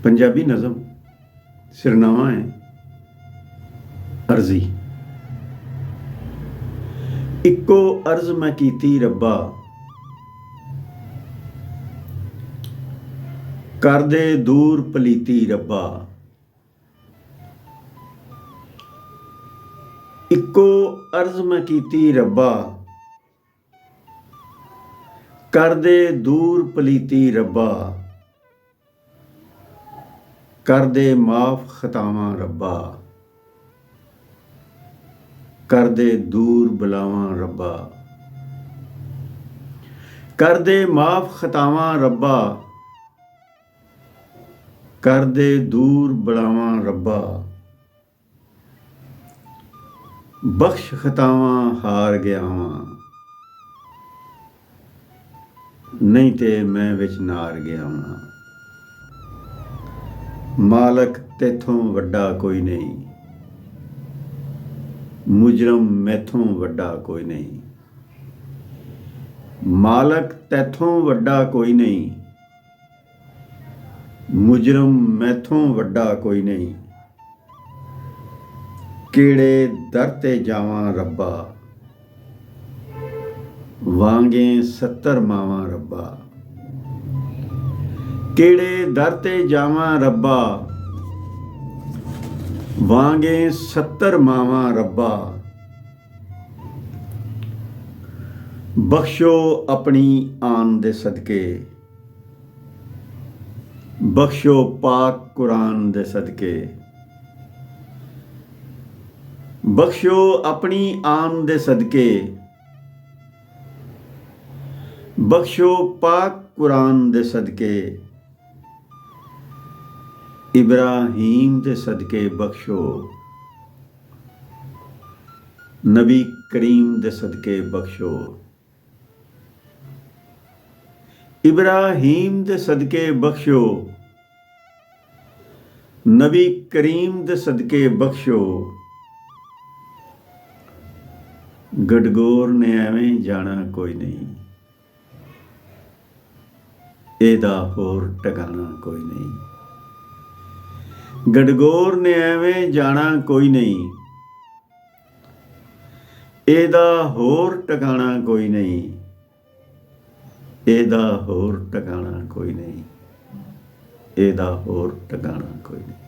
पंजाबी नज़म सिरनामा है अर्जी। इक्को अर्ज मैं कीती रब्बा, कर दे दूर पलीती रब्बा। इक्को अर्ज मैं कीती रब्बा, कर दे दूर पलीती रब्बा। कर दे माफ खतावां रब्बा, कर दे दूर बलावां रब्बा। कर दे माफ खतावां रब्बा, कर दे दूर बलावां रब्बा। बख्श खतावां हार गया वां, नहीं ते मैं विच नार गया वां। मालक तेथों वड्डा कोई नहीं, मुजरम मैथों वड्डा कोई नहीं। मालक तैथों वड्डा कोई नहीं, मुजरम मैथों वड्डा कोई नहीं। केड़े दर ते जावां रब्बा, वांगे 70 मावां रब्बा। केड़े दर ते जावां रब्बा, वांगे 70 मावां रब्बा। बख्शो अपनी आन दे सदके, बख्शो पाक कुरान दे सदके। बख्शो अपनी आन दे सदके, बख्शो पाक कुरान दे सदके। इब्राहीम दे सदके बख्शो, नबी करीम दे सदके बख्शो। इब्राहीम दे सदके बख्शो, नबी करीम दे सदके बख्शो। गडगोर ने एवें जाना कोई नहीं, एदा होर टकाना कोई नहीं। गडगोर ने एवें जाना कोई नहीं, एदा होर टकाना कोई नहीं। एदा होर टकाना कोई नहीं, एदा होर टकाना कोई नहीं।